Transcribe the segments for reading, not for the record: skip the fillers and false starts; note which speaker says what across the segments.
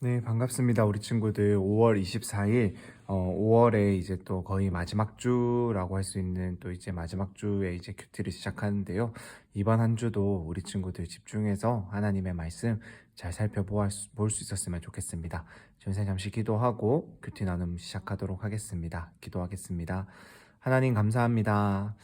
Speaker 1: 네, 반갑습니다. 우리 친구들 5월 24일, 5월에 이제 또 거의 마지막 주라고 할 수 있는 또 이제 마지막 주에 이제 큐티를 시작하는데요. 이번 한 주도 우리 친구들 집중해서 하나님의 말씀 잘 살펴볼 수 있었으면 좋겠습니다. 전세 잠시 기도하고 큐티 나눔 시작하도록 하겠습니다. 기도하겠습니다. 하나님 감사합니다.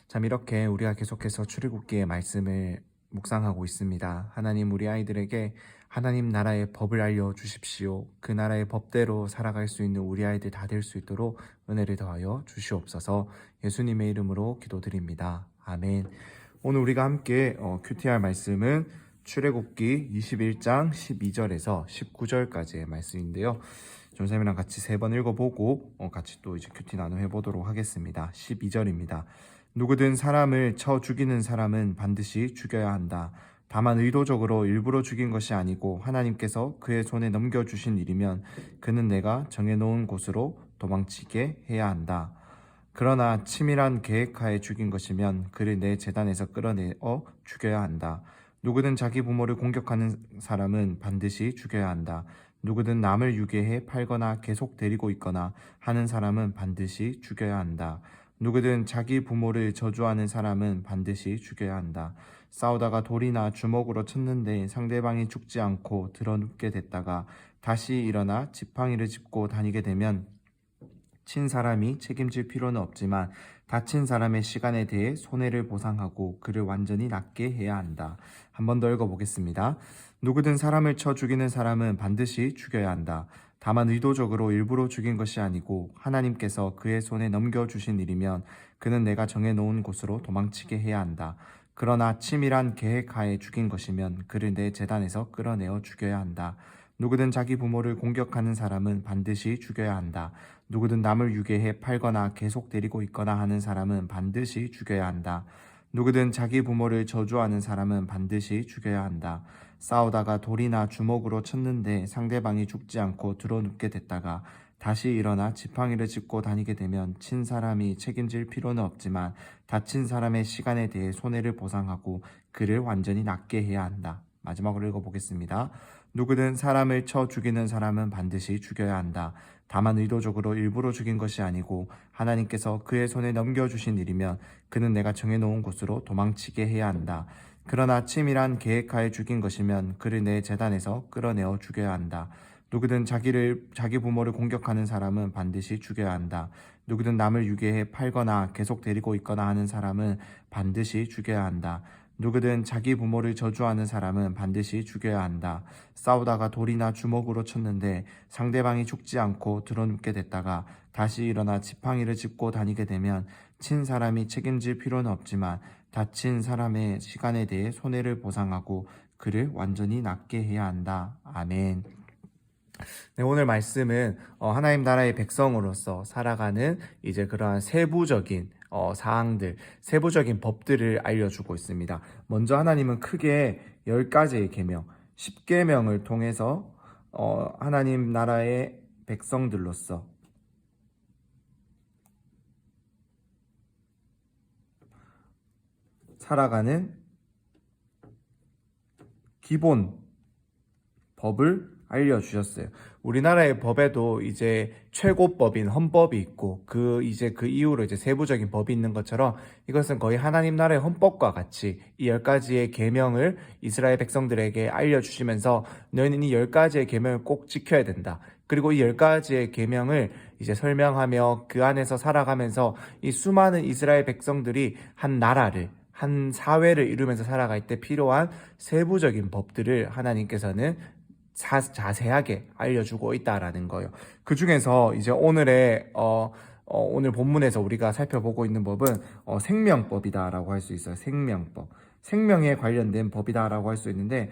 Speaker 1: 참 이렇게 우리가 계속해서 출애굽기의 말씀을 묵상하고 있습니다. 하나님 우리 아이들에게 하나님 나라의 법을 알려주십시오. 그 나라의 법대로 살아갈 수 있는 우리 아이들 다 될 수 있도록 은혜를 더하여 주시옵소서. 예수님의 이름으로 기도드립니다. 아멘. 오늘 우리가 함께 큐티할 말씀은 출애굽기 21장 12절에서 19절까지의 말씀인데요. 전쌤이랑 같이 세 번 읽어보고 같이 또 이제 큐티 나눠 해보도록 하겠습니다. 12절입니다. 누구든 사람을 쳐 죽이는 사람은 반드시 죽여야 한다. 다만 의도적으로 일부러 죽인 것이 아니고 하나님께서 그의 손에 넘겨주신 일이면 그는 내가 정해놓은 곳으로 도망치게 해야 한다. 그러나 치밀한 계획하에 죽인 것이면 그를 내 제단에서 끌어내어 죽여야 한다. 누구든 자기 부모를 공격하는 사람은 반드시 죽여야 한다. 누구든 남을 유괴해 팔거나 계속 데리고 있거나 하는 사람은 반드시 죽여야 한다. 누구든 자기 부모를 저주하는 사람은 반드시 죽여야 한다. 싸우다가 돌이나 주먹으로 쳤는데 상대방이 죽지 않고 드러눕게 됐다가 다시 일어나 지팡이를 짚고 다니게 되면 친 사람이 책임질 필요는 없지만 다친 사람의 시간에 대해 손해를 보상하고 그를 완전히 낫게 해야 한다. 한 번 더 읽어보겠습니다. 누구든 사람을 쳐 죽이는 사람은 반드시 죽여야 한다. 다만 의도적으로 일부러 죽인 것이 아니고 하나님께서 그의 손에 넘겨주신 일이면 그는 내가 정해놓은 곳으로 도망치게 해야 한다. 그러나 치밀한 계획하에 죽인 것이면 그를 내 제단에서 끌어내어 죽여야 한다. 누구든 자기 부모를 공격하는 사람은 반드시 죽여야 한다. 누구든 남을 유괴해 팔거나 계속 데리고 있거나 하는 사람은 반드시 죽여야 한다. 누구든 자기 부모를 저주하는 사람은 반드시 죽여야 한다. 싸우다가 돌이나 주먹으로 쳤는데 상대방이 죽지 않고 드러눕게 됐다가 다시 일어나 지팡이를 짚고 다니게 되면 친 사람이 책임질 필요는 없지만 다친 사람의 시간에 대해 손해를 보상하고 그를 완전히 낫게 해야 한다. 마지막으로 읽어보겠습니다. 누구든 사람을 쳐 죽이는 사람은 반드시 죽여야 한다. 다만 의도적으로 일부러 죽인 것이 아니고 하나님께서 그의 손에 넘겨주신 일이면 그는 내가 정해놓은 곳으로 도망치게 해야 한다. 그러나 치밀한 계획하에 죽인 것이면 그를 내 제단에서 끌어내어 죽여야 한다. 누구든 자기 부모를 공격하는 사람은 반드시 죽여야 한다. 누구든 남을 유괴해 팔거나 계속 데리고 있거나 하는 사람은 반드시 죽여야 한다. 누구든 자기 부모를 저주하는 사람은 반드시 죽여야 한다. 싸우다가 돌이나 주먹으로 쳤는데 상대방이 죽지 않고 드러눕게 됐다가 다시 일어나 지팡이를 짚고 다니게 되면 친 사람이 책임질 필요는 없지만 다친 사람의 시간에 대해 손해를 보상하고 그를 완전히 낫게 해야 한다. 아멘. 네, 오늘 말씀은 하나님 나라의 백성으로서 살아가는 이제 그러한 세부적인 사항들, 세부적인 법들을 알려주고 있습니다. 먼저 하나님은 크게 10가지의 계명, 10계명을 통해서 하나님 나라의 백성들로서 살아가는 기본 법을 알려주셨어요. 우리나라의 법에도 이제 최고법인 헌법이 있고 그 이후로 이제 세부적인 법이 있는 것처럼 이것은 거의 하나님 나라의 헌법과 같이 이 10가지의 계명을 이스라엘 백성들에게 알려주시면서 너희는 이 10가지의 계명을 꼭 지켜야 된다. 그리고 이 10가지의 계명을 이제 설명하며 그 안에서 살아가면서 이 수많은 이스라엘 백성들이 한 나라를 한 사회를 이루면서 살아갈 때 필요한 세부적인 법들을 하나님께서는 자세하게 알려주고 있다라는 거예요. 그 중에서 이제 오늘 본문에서 우리가 살펴보고 있는 법은 생명법이다라고 할 수 있어요. 생명법. 생명에 관련된 법이다라고 할 수 있는데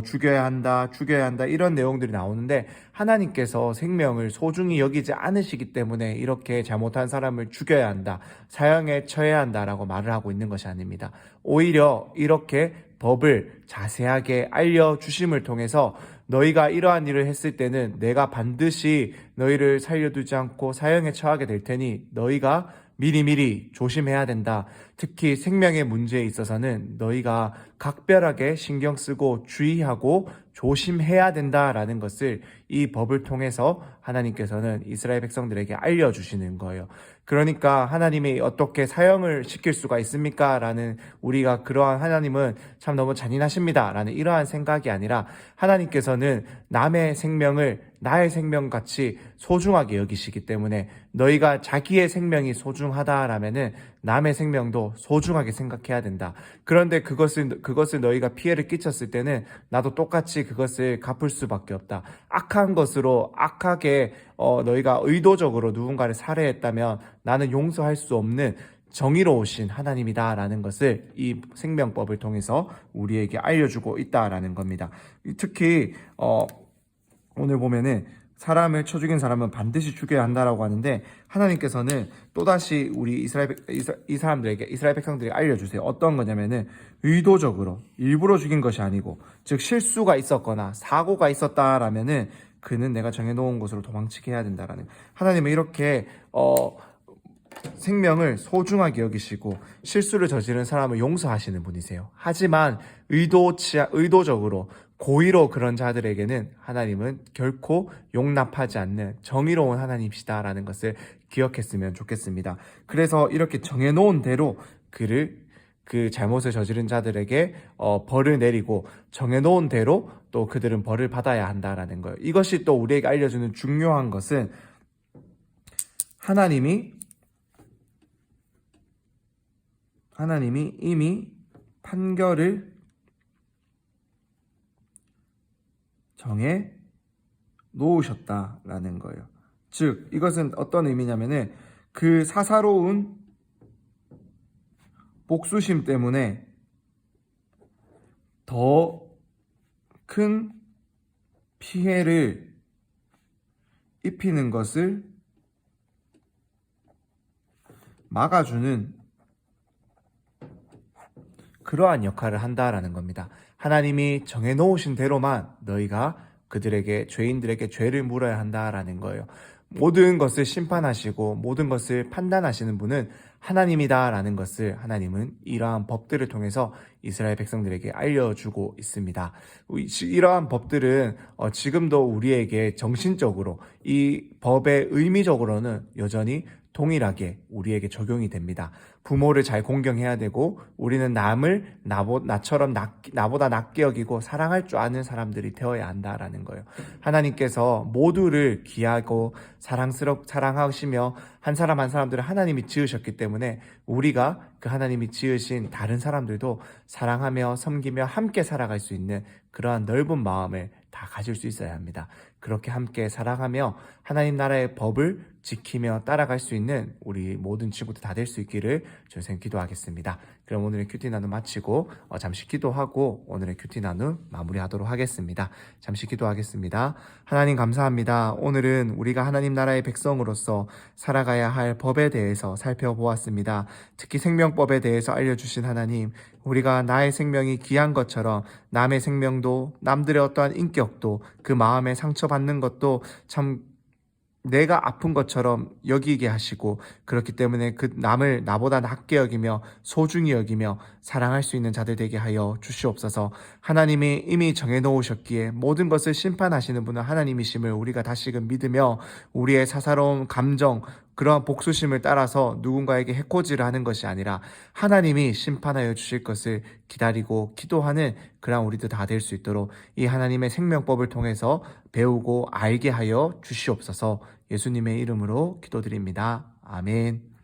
Speaker 1: 죽여야 한다 이런 내용들이 나오는데 하나님께서 생명을 소중히 여기지 않으시기 때문에 이렇게 잘못한 사람을 죽여야 한다, 사형에 처해야 한다라고 말을 하고 있는 것이 아닙니다. 오히려 이렇게 법을 자세하게 알려주심을 통해서 너희가 이러한 일을 했을 때는 내가 반드시 너희를 살려두지 않고 사형에 처하게 될 테니 너희가 미리미리 조심해야 된다. 특히 생명의 문제에 있어서는 너희가 각별하게 신경 쓰고 주의하고 조심해야 된다라는 것을 이 법을 통해서 하나님께서는 이스라엘 백성들에게 알려주시는 거예요. 그러니까 하나님이 어떻게 사형을 시킬 수가 있습니까? 라는, 우리가 그러한 하나님은 참 너무 잔인하십니다 라는 이러한 생각이 아니라, 하나님께서는 남의 생명을 나의 생명같이 소중하게 여기시기 때문에, 너희가 자기의 생명이 소중하다라면은 남의 생명도 소중하게 생각해야 된다. 그런데 그것을 너희가 피해를 끼쳤을 때는 나도 똑같이 그것을 갚을 수밖에 없다. 악한 것으로, 악하게 너희가 의도적으로 누군가를 살해했다면 나는 용서할 수 없는 정의로우신 하나님이다 라는 것을 이 생명법을 통해서 우리에게 알려주고 있다라는 겁니다. 특히 오늘 보면은 사람을 쳐 죽인 사람은 반드시 죽여야 한다라고 하는데, 하나님께서는 또다시 우리 이스라엘 백성들에게 알려주세요. 어떤 거냐면은, 의도적으로 일부러 죽인 것이 아니고, 즉 실수가 있었거나 사고가 있었다라면은 그는 내가 정해놓은 곳으로 도망치게 해야 된다라는, 하나님은 이렇게 생명을 소중하게 여기시고 실수를 저지른 사람을 용서하시는 분이세요. 하지만 의도적으로 고의로 그런 자들에게는 하나님은 결코 용납하지 않는 정의로운 하나님이시다라는 것을 기억했으면 좋겠습니다. 그래서 이렇게 정해놓은 대로 그 잘못을 저지른 자들에게 벌을 내리고, 정해놓은 대로 또 그들은 벌을 받아야 한다라는 거예요. 이것이 또 우리에게 알려주는 중요한 것은, 하나님이 이미 판결을 정해 놓으셨다라는 거예요. 즉, 이것은 어떤 의미냐면은, 그 사사로운 복수심 때문에 더 큰 피해를 입히는 것을 막아주는 그러한 역할을 한다라는 겁니다. 하나님이 정해놓으신 대로만 너희가 죄인들에게 죄를 물어야 한다라는 거예요. 모든 것을 심판하시고 모든 것을 판단하시는 분은 하나님이다라는 것을 하나님은 이러한 법들을 통해서 이스라엘 백성들에게 알려주고 있습니다. 이러한 법들은 지금도 우리에게 정신적으로, 이 법의 의미적으로는 여전히 동일하게 우리에게 적용이 됩니다. 부모를 잘 공경해야 되고, 우리는 남을 나보다 낫게 여기고 사랑할 줄 아는 사람들이 되어야 한다라는 거예요. 하나님께서 모두를 귀하고 사랑하시며 한 사람 한 사람들을 하나님이 지으셨기 때문에, 우리가 그 하나님이 지으신 다른 사람들도 사랑하며 섬기며 함께 살아갈 수 있는 그러한 넓은 마음을 다 가질 수 있어야 합니다. 그렇게 함께 사랑하며 하나님 나라의 법을 지키며 따라갈 수 있는 우리 모든 친구들 다 될 수 있기를 저희 선생님 기도하겠습니다. 그럼 오늘의 큐티 나눔 마치고 잠시 기도하고 오늘의 큐티 나눔 마무리하도록 하겠습니다. 잠시 기도하겠습니다. 하나님 감사합니다. 오늘은 우리가 하나님 나라의 백성으로서 살아가야 할 법에 대해서 살펴보았습니다. 특히 생명법에 대해서 알려주신 하나님, 우리가 나의 생명이 귀한 것처럼 남의 생명도, 남들의 어떠한 인격도, 그 마음에 상처받는 것도 참 내가 아픈 것처럼 여기게 하시고, 그렇기 때문에 그 남을 나보다 낫게 여기며 소중히 여기며 사랑할 수 있는 자들 되게 하여 주시옵소서. 하나님이 이미 정해놓으셨기에 모든 것을 심판하시는 분은 하나님이심을 우리가 다시금 믿으며, 우리의 사사로운 감정, 그러한 복수심을 따라서 누군가에게 해코지를 하는 것이 아니라 하나님이 심판하여 주실 것을 기다리고 기도하는 그런 우리도 다 될 수 있도록 이 하나님의 생명법을 통해서 배우고 알게 하여 주시옵소서. 예수님의 이름으로 기도드립니다. 아멘.